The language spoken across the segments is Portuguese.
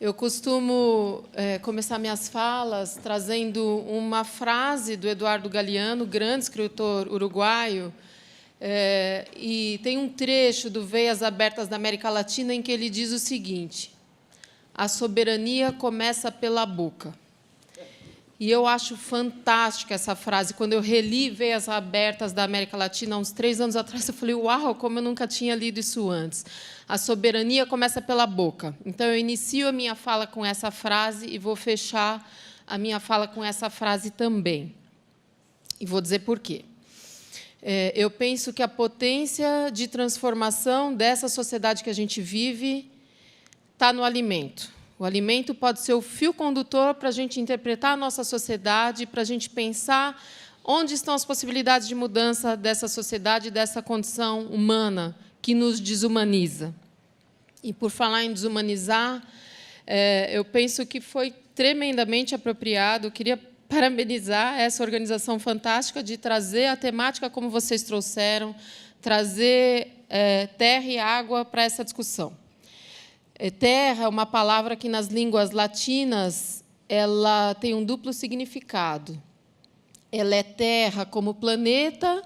Eu costumo começar minhas falas trazendo uma frase do Eduardo Galeano, grande escritor uruguaio, e tem um trecho do Veias Abertas da América Latina em que ele diz o seguinte: a soberania começa pela boca. E eu acho fantástica essa frase. Quando eu reli Veias Abertas da América Latina, há uns 3 anos atrás, eu falei, uau, como eu nunca tinha lido isso antes. A soberania começa pela boca. Então, eu inicio a minha fala com essa frase e vou fechar a minha fala com essa frase também. E vou dizer por quê. Eu penso que a potência de transformação dessa sociedade que a gente vive está no alimento. O alimento pode ser o fio condutor para a gente interpretar a nossa sociedade, para a gente pensar onde estão as possibilidades de mudança dessa sociedade, dessa condição humana que nos desumaniza. E, por falar em desumanizar, eu penso que foi tremendamente apropriado. Eu queria parabenizar essa organização fantástica de trazer a temática como vocês trouxeram, trazer terra e água para essa discussão. Terra é uma palavra que, nas línguas latinas, ela tem um duplo significado. Ela é terra como planeta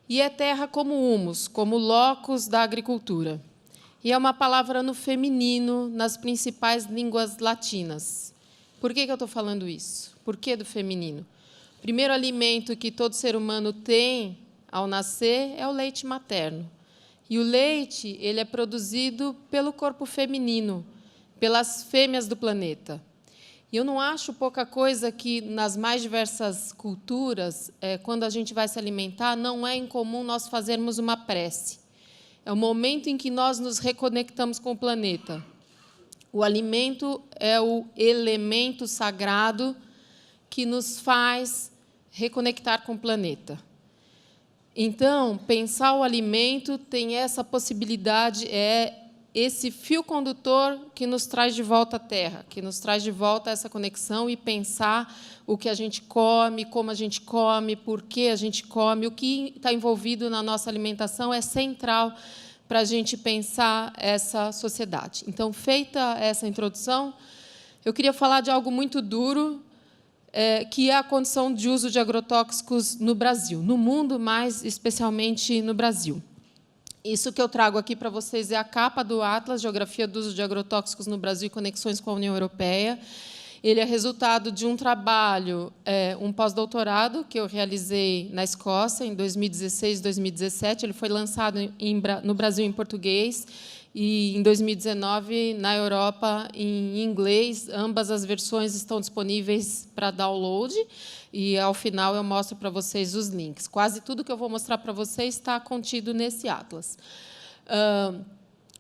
e é terra como humus, como locus da agricultura. E é uma palavra no feminino, nas principais línguas latinas. Por que eu estou falando isso? Por que do feminino? O primeiro alimento que todo ser humano tem ao nascer é o leite materno. E o leite ele é produzido pelo corpo feminino, pelas fêmeas do planeta. E eu não acho pouca coisa que, nas mais diversas culturas, quando a gente vai se alimentar, não é incomum nós fazermos uma prece. É o momento em que nós nos reconectamos com o planeta. O alimento é o elemento sagrado que nos faz reconectar com o planeta. Então, pensar o alimento tem essa possibilidade, é esse fio condutor que nos traz de volta à Terra, que nos traz de volta a essa conexão e pensar o que a gente come, como a gente come, por que a gente come, o que está envolvido na nossa alimentação é central para a gente pensar essa sociedade. Então, feita essa introdução, eu queria falar de algo muito duro, que é a condição de uso de agrotóxicos no Brasil, no mundo, mas especialmente no Brasil. Isso que eu trago aqui para vocês é a capa do Atlas, Geografia do Uso de Agrotóxicos no Brasil e Conexões com a União Europeia. Ele é resultado de um trabalho, um pós-doutorado, que eu realizei na Escócia, em 2016 e 2017. Ele foi lançado no Brasil em português e, em 2019, na Europa, em inglês. Ambas as versões estão disponíveis para download, e, ao final, eu mostro para vocês os links. Quase tudo que eu vou mostrar para vocês está contido nesse Atlas.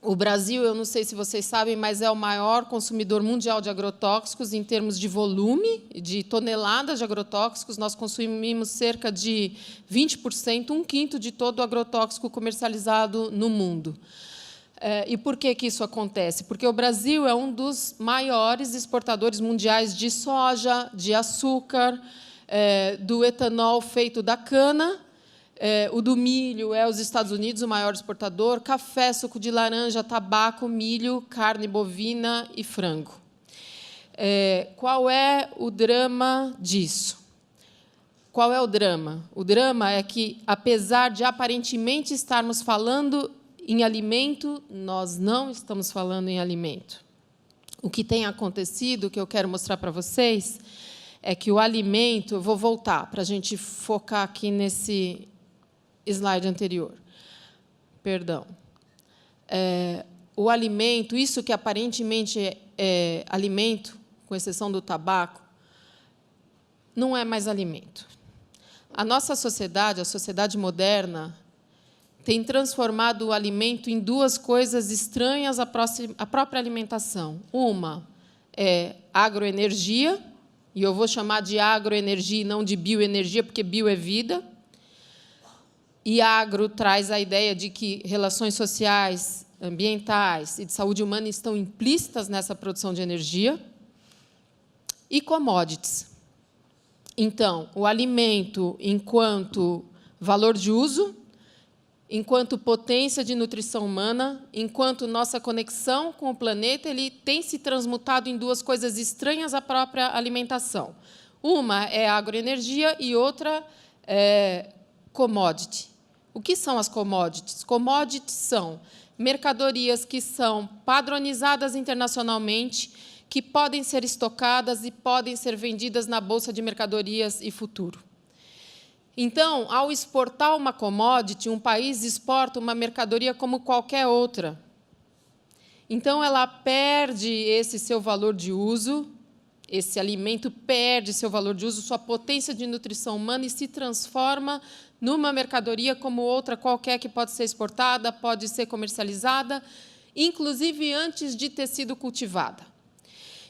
O Brasil, eu não sei se vocês sabem, mas é o maior consumidor mundial de agrotóxicos em termos de volume, de toneladas de agrotóxicos. Nós consumimos cerca de 20%, 1/5 de todo o agrotóxico comercializado no mundo. E por que isso acontece? Porque o Brasil é um dos maiores exportadores mundiais de soja, de açúcar, do etanol feito da cana. O do milho é os Estados Unidos, o maior exportador, café, suco de laranja, tabaco, milho, carne bovina e frango. Qual é o drama disso? Qual é o drama? O drama é que, apesar de aparentemente estarmos falando em alimento, nós não estamos falando em alimento. O que tem acontecido, que eu quero mostrar para vocês, é que o alimento... Eu vou voltar para a gente focar aqui nesse slide anterior. Perdão. O alimento, isso que aparentemente é alimento, com exceção do tabaco, não é mais alimento. A nossa sociedade, a sociedade moderna, tem transformado o alimento em duas coisas estranhas à própria alimentação. Uma é agroenergia, e eu vou chamar de agroenergia e não de bioenergia, porque bio é vida. E agro traz a ideia de que relações sociais, ambientais e de saúde humana estão implícitas nessa produção de energia. E commodities. Então, o alimento, enquanto valor de uso, enquanto potência de nutrição humana, enquanto nossa conexão com o planeta ele tem se transmutado em duas coisas estranhas à própria alimentação. Uma é a agroenergia e outra é commodity. O que são as commodities? Commodities são mercadorias que são padronizadas internacionalmente, que podem ser estocadas e podem ser vendidas na Bolsa de Mercadorias e Futuro. Então, ao exportar uma commodity, um país exporta uma mercadoria como qualquer outra. Então, ela perde esse seu valor de uso, esse alimento perde seu valor de uso, sua potência de nutrição humana e se transforma numa mercadoria como outra qualquer que pode ser exportada, pode ser comercializada, inclusive antes de ter sido cultivada.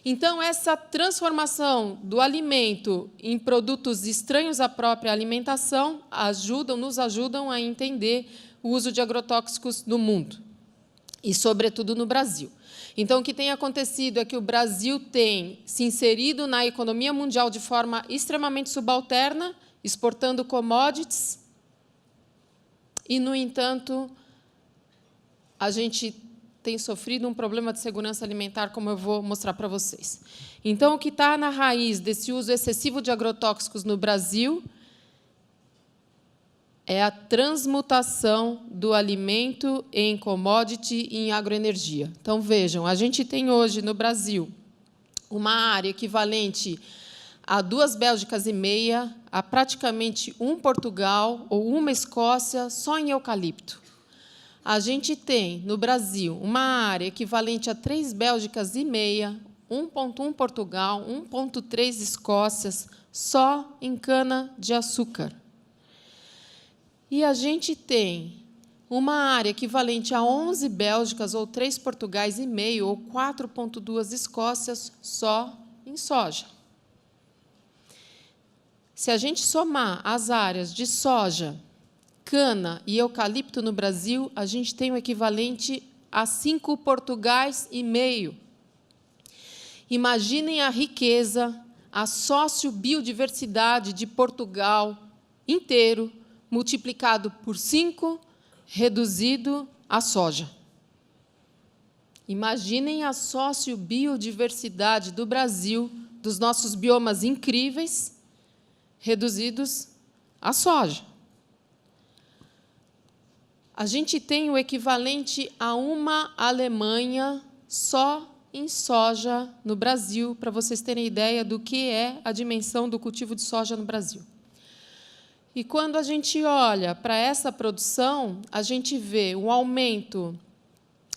Então, essa transformação do alimento em produtos estranhos à própria alimentação nos ajudam a entender o uso de agrotóxicos no mundo, e, sobretudo, no Brasil. Então, o que tem acontecido é que o Brasil tem se inserido na economia mundial de forma extremamente subalterna, exportando commodities, e, no entanto, a gente tem sofrido um problema de segurança alimentar, como eu vou mostrar para vocês. Então, o que está na raiz desse uso excessivo de agrotóxicos no Brasil é a transmutação do alimento em commodity e em agroenergia. Então, vejam, a gente tem hoje, no Brasil, uma área equivalente a 2 Bélgicas e meia, a praticamente um Portugal ou uma Escócia só em eucalipto. A gente tem, no Brasil, uma área equivalente a 3 Bélgicas e meia, 1,1 Portugal, 1,3 Escócias, só em cana-de-açúcar. E a gente tem uma área equivalente a 11 Bélgicas, ou 3 Portugais e meio, ou 4,2 Escócias, só em soja. Se a gente somar as áreas de soja, cana e eucalipto no Brasil, a gente tem o equivalente a 5 Portugais e meio. Imaginem a riqueza, a sociobiodiversidade de Portugal inteiro, multiplicado por 5, reduzido à soja. Imaginem a sociobiodiversidade do Brasil, dos nossos biomas incríveis, reduzidos à soja. A gente tem o equivalente a uma Alemanha só em soja no Brasil, para vocês terem ideia do que é a dimensão do cultivo de soja no Brasil. E, quando a gente olha para essa produção, a gente vê um aumento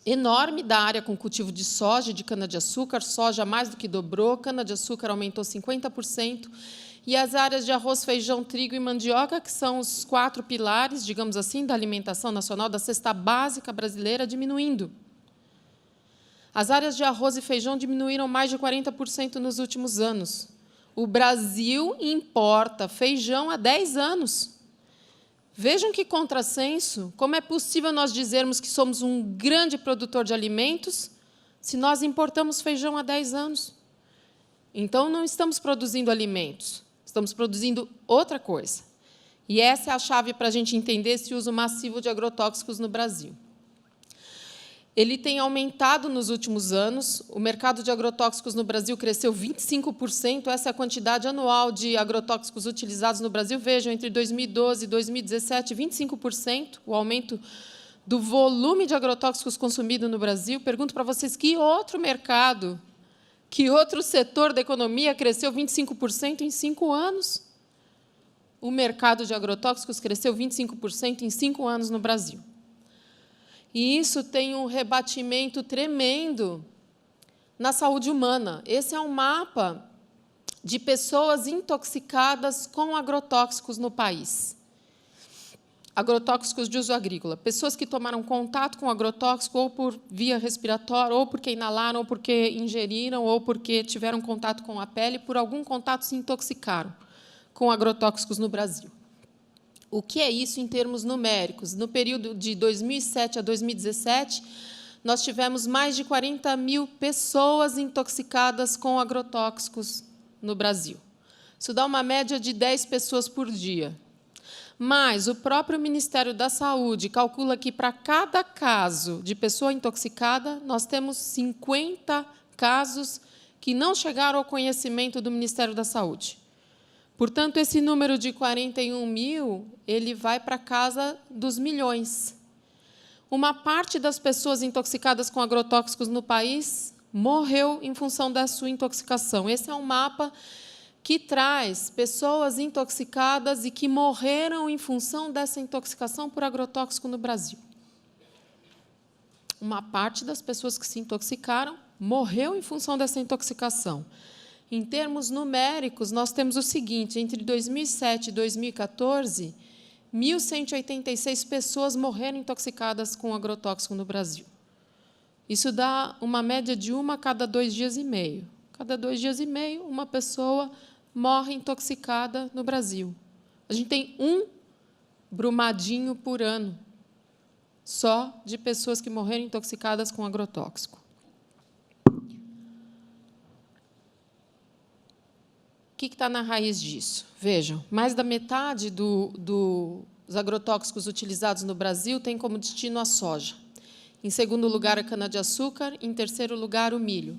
enorme da área com cultivo de soja, de cana-de-açúcar. Soja mais do que dobrou, cana-de-açúcar aumentou 50%, e as áreas de arroz, feijão, trigo e mandioca, que são os 4 pilares, digamos assim, da alimentação nacional, da cesta básica brasileira, diminuindo. As áreas de arroz e feijão diminuíram mais de 40% nos últimos anos. O Brasil importa feijão há 10 anos. Vejam que contrassenso. Como é possível nós dizermos que somos um grande produtor de alimentos se nós importamos feijão há 10 anos? Então, não estamos produzindo alimentos, estamos produzindo outra coisa. E essa é a chave para a gente entender esse uso massivo de agrotóxicos no Brasil. Ele tem aumentado nos últimos anos. O mercado de agrotóxicos no Brasil cresceu 25%. Essa é a quantidade anual de agrotóxicos utilizados no Brasil. Vejam, entre 2012 e 2017, 25%, o aumento do volume de agrotóxicos consumido no Brasil. Pergunto para vocês, que outro mercado, que outro setor da economia cresceu 25% em 5 anos? O mercado de agrotóxicos cresceu 25% em 5 anos no Brasil. E isso tem um rebatimento tremendo na saúde humana. Esse é um mapa de pessoas intoxicadas com agrotóxicos no país. Agrotóxicos de uso agrícola. Pessoas que tomaram contato com agrotóxico ou por via respiratória, ou porque inalaram, ou porque ingeriram, ou porque tiveram contato com a pele, por algum contato se intoxicaram com agrotóxicos no Brasil. O que é isso em termos numéricos? No período de 2007 a 2017, nós tivemos mais de 40 mil pessoas intoxicadas com agrotóxicos no Brasil. Isso dá uma média de 10 pessoas por dia. Mas o próprio Ministério da Saúde calcula que, para cada caso de pessoa intoxicada, nós temos 50 casos que não chegaram ao conhecimento do Ministério da Saúde. Portanto, esse número de 41 mil, ele vai para a casa dos milhões. Uma parte das pessoas intoxicadas com agrotóxicos no país morreu em função da sua intoxicação. Esse é um mapa que traz pessoas intoxicadas e que morreram em função dessa intoxicação por agrotóxico no Brasil. Uma parte das pessoas que se intoxicaram morreu em função dessa intoxicação. Em termos numéricos, nós temos o seguinte: entre 2007 e 2014, 1.186 pessoas morreram intoxicadas com agrotóxico no Brasil. Isso dá uma média de 1 a cada 2 dias e meio. Cada 2 dias e meio, uma pessoa morre intoxicada no Brasil. A gente tem um Brumadinho por ano, só de pessoas que morreram intoxicadas com agrotóxico. O que está na raiz disso? Vejam, mais da metade dos agrotóxicos utilizados no Brasil tem como destino a soja. Em segundo lugar, a cana-de-açúcar. Em terceiro lugar, o milho.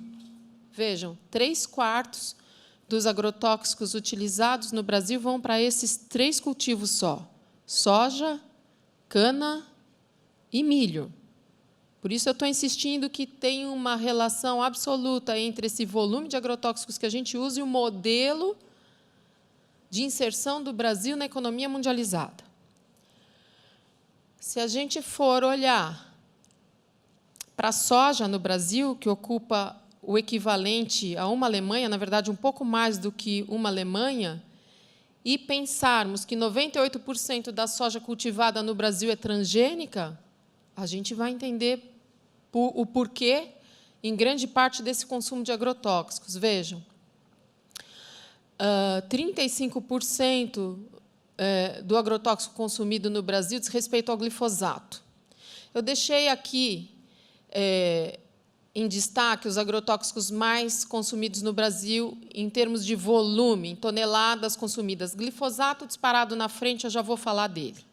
Vejam, 3/4 dos agrotóxicos utilizados no Brasil vão para esses 3 cultivos só: soja, cana e milho. Por isso, eu estou insistindo que tem uma relação absoluta entre esse volume de agrotóxicos que a gente usa e o modelo de inserção do Brasil na economia mundializada. Se a gente for olhar para a soja no Brasil, que ocupa o equivalente a uma Alemanha, na verdade, um pouco mais do que uma Alemanha, e pensarmos que 98% da soja cultivada no Brasil é transgênica, a gente vai entender o porquê, em grande parte, desse consumo de agrotóxicos. Vejam, 35% do agrotóxico consumido no Brasil diz respeito ao glifosato. Eu deixei aqui em destaque os agrotóxicos mais consumidos no Brasil em termos de volume, em toneladas consumidas. Glifosato disparado na frente, eu já vou falar dele.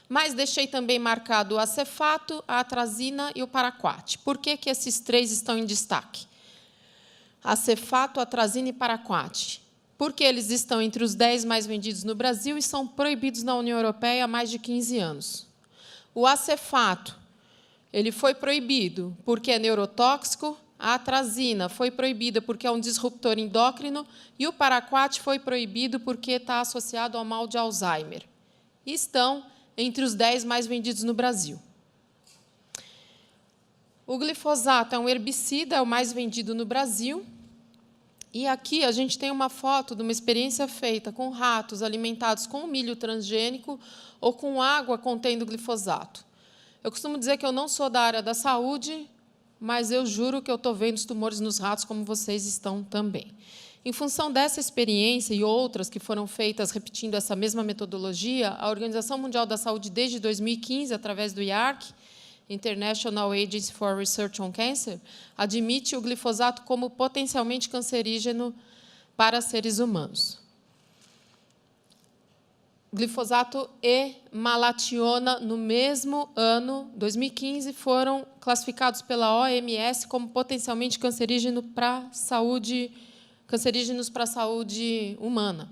Mas deixei também marcado o acefato, a atrazina e o paraquat. Por que esses 3 estão em destaque? Acefato, atrazina e paraquat. Porque eles estão entre os 10 mais vendidos no Brasil e são proibidos na União Europeia há mais de 15 anos. O acefato, ele foi proibido porque é neurotóxico, a atrazina foi proibida porque é um disruptor endócrino e o paraquat foi proibido porque está associado ao mal de Alzheimer. E estão entre os 10 mais vendidos no Brasil. O glifosato é um herbicida, é o mais vendido no Brasil. E aqui a gente tem uma foto de uma experiência feita com ratos alimentados com milho transgênico ou com água contendo glifosato. Eu costumo dizer que eu não sou da área da saúde, mas eu juro que eu estou vendo os tumores nos ratos, como vocês estão também. Em função dessa experiência e outras que foram feitas repetindo essa mesma metodologia, a Organização Mundial da Saúde, desde 2015, através do IARC, International Agency for Research on Cancer, admite o glifosato como potencialmente cancerígeno para seres humanos. Glifosato e malationa, no mesmo ano, 2015, foram classificados pela OMS como potencialmente cancerígenos para a saúde humana.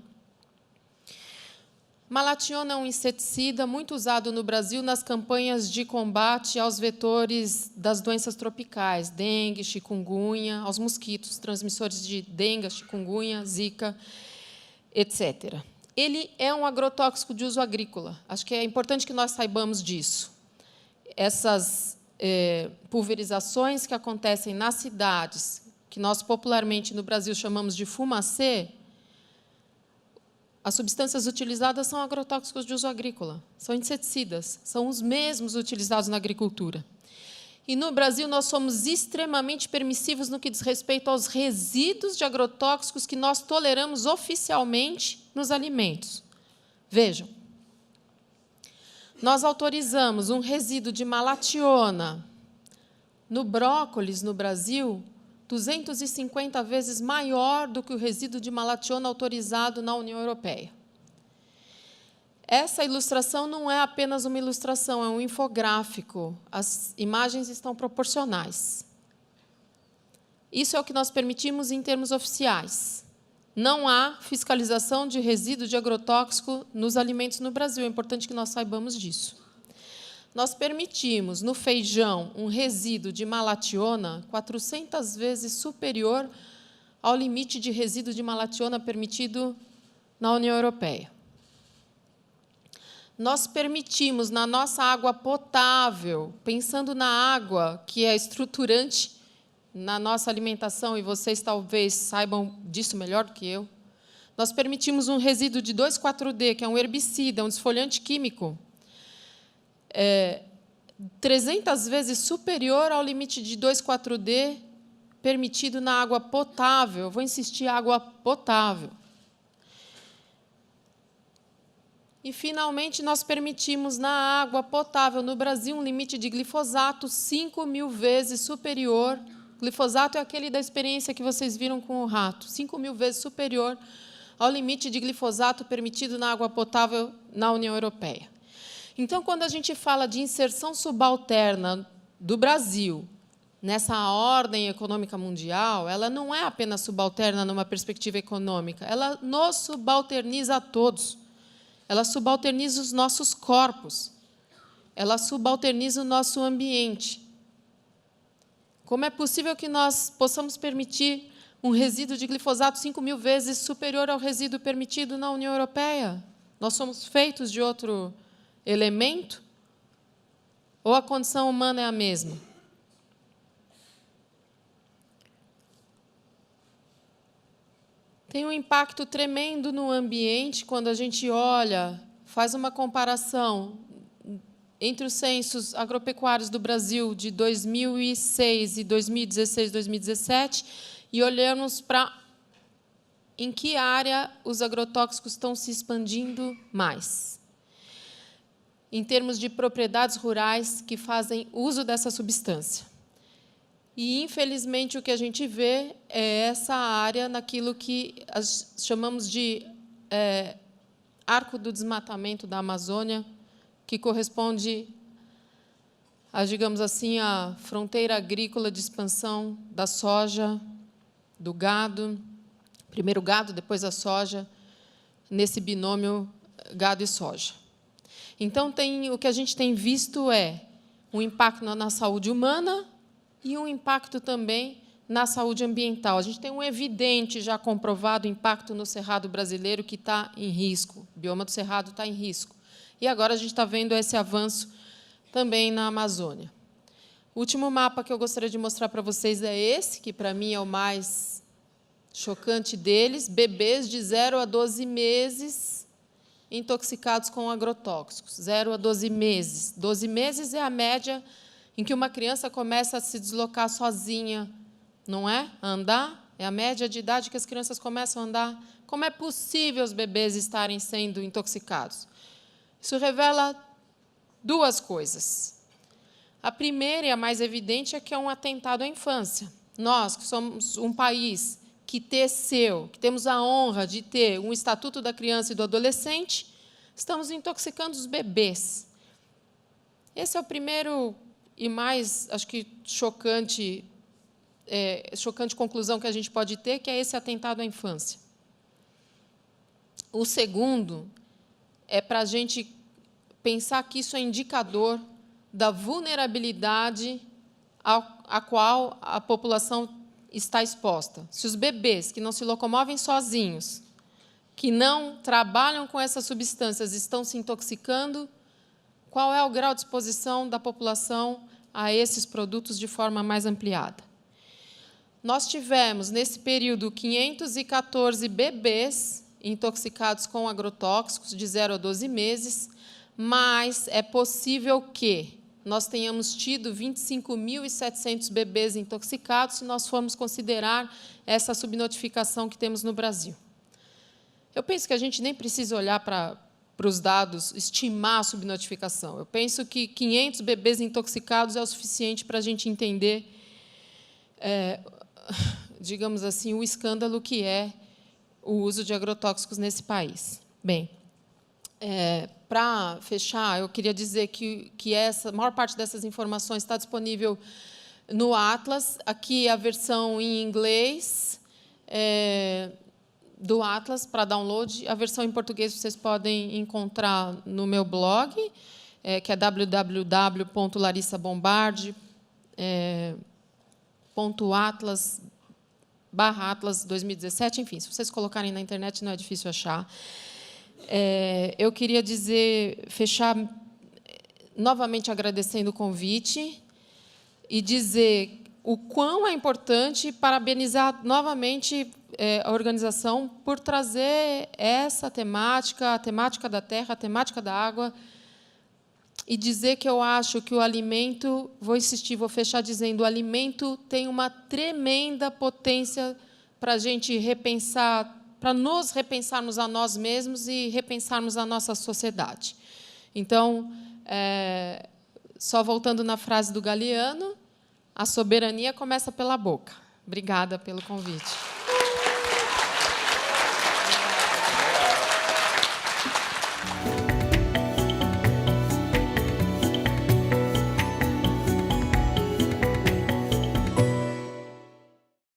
Malationa é um inseticida muito usado no Brasil nas campanhas de combate aos vetores das doenças tropicais, dengue, chikungunya, aos mosquitos, transmissores de dengue, chikungunya, zika, etc. Ele é um agrotóxico de uso agrícola. Acho que é importante que nós saibamos disso. Essas pulverizações que acontecem nas cidades, que nós popularmente no Brasil chamamos de fumacê, as substâncias utilizadas são agrotóxicos de uso agrícola, são inseticidas, são os mesmos utilizados na agricultura. E, no Brasil, nós somos extremamente permissivos no que diz respeito aos resíduos de agrotóxicos que nós toleramos oficialmente nos alimentos. Vejam, nós autorizamos um resíduo de malationa no brócolis, no Brasil, 250 vezes maior do que o resíduo de malationa autorizado na União Europeia. Essa ilustração não é apenas uma ilustração, é um infográfico. As imagens estão proporcionais. Isso é o que nós permitimos em termos oficiais. Não há fiscalização de resíduo de agrotóxico nos alimentos no Brasil. É importante que nós saibamos disso. Nós permitimos, no feijão, um resíduo de malationa 400 vezes superior ao limite de resíduo de malationa permitido na União Europeia. Nós permitimos, na nossa água potável, pensando na água, que é estruturante na nossa alimentação, e vocês talvez saibam disso melhor do que eu, nós permitimos um resíduo de 2,4-D, que é um herbicida, um desfoliante químico, 300 vezes superior ao limite de 2,4-D permitido na água potável. Vou insistir, água potável. E, finalmente, nós permitimos na água potável no Brasil um limite de glifosato 5.000 vezes superior. Glifosato é aquele da experiência que vocês viram com o rato, 5.000 vezes superior ao limite de glifosato permitido na água potável na União Europeia. Então, quando a gente fala de inserção subalterna do Brasil nessa ordem econômica mundial, ela não é apenas subalterna numa perspectiva econômica, ela nos subalterniza a todos. Ela subalterniza os nossos corpos, ela subalterniza o nosso ambiente. Como é possível que nós possamos permitir um resíduo de glifosato 5.000 vezes superior ao resíduo permitido na União Europeia? Nós somos feitos de outro elemento? Ou a condição humana é a mesma? Tem um impacto tremendo no ambiente quando a gente olha, faz uma comparação entre os censos agropecuários do Brasil de 2006 e 2016, 2017, e olhamos para em que área os agrotóxicos estão se expandindo mais, em termos de propriedades rurais que fazem uso dessa substância. E, infelizmente, o que a gente vê é essa área naquilo que chamamos de arco do desmatamento da Amazônia, que corresponde a, digamos assim, a fronteira agrícola de expansão da soja, do gado, primeiro o gado, depois a soja, nesse binômio gado e soja. Então, o que a gente tem visto é um impacto na saúde humana e um impacto também na saúde ambiental. A gente tem um evidente, já comprovado, impacto no cerrado brasileiro que está em risco. O bioma do cerrado está em risco. E agora a gente está vendo esse avanço também na Amazônia. O último mapa que eu gostaria de mostrar para vocês é esse, que, para mim, é o mais chocante deles. Bebês de 0 a 12 meses intoxicados com agrotóxicos. 0 a 12 meses. 12 meses é a média em que uma criança começa a se deslocar sozinha, não é? A andar, é a média de idade que as crianças começam a andar. Como é possível os bebês estarem sendo intoxicados? Isso revela duas coisas. A primeira e a mais evidente é que é um atentado à infância. Nós, que somos um país que teceu, que temos a honra de ter um Estatuto da Criança e do Adolescente, estamos intoxicando os bebês. Esse é o primeiro e mais, acho que, chocante conclusão que a gente pode ter, que é esse atentado à infância. O segundo é para a gente pensar que isso é indicador da vulnerabilidade a qual a população está exposta. Se os bebês que não se locomovem sozinhos, que não trabalham com essas substâncias, estão se intoxicando, qual é o grau de exposição da população a esses produtos de forma mais ampliada? Nós tivemos, nesse período, 514 bebês intoxicados com agrotóxicos de 0 a 12 meses, mas é possível que nós tenhamos tido 25.700 bebês intoxicados se nós formos considerar essa subnotificação que temos no Brasil. Eu penso que a gente nem precisa olhar para os dados, estimar a subnotificação. Eu penso que 500 bebês intoxicados é o suficiente para a gente entender, digamos assim, o escândalo que é o uso de agrotóxicos nesse país. Bem, Para fechar, eu queria dizer que a maior parte dessas informações está disponível no Atlas. Aqui a versão em inglês do Atlas para download. A versão em português vocês podem encontrar no meu blog, que é www.larissabombardi.atlas/Atlas 2017. Enfim, se vocês colocarem na internet, não é difícil achar. Eu queria fechar novamente agradecendo o convite e dizer o quão é importante, parabenizar novamente a organização por trazer essa temática, a temática da terra, a temática da água, e dizer que eu acho que o alimento, vou insistir, vou fechar dizendo, o alimento tem uma tremenda potência para a gente repensar, para nos repensarmos a nós mesmos e repensarmos a nossa sociedade. Então, só voltando na frase do Galeano, a soberania começa pela boca. Obrigada pelo convite.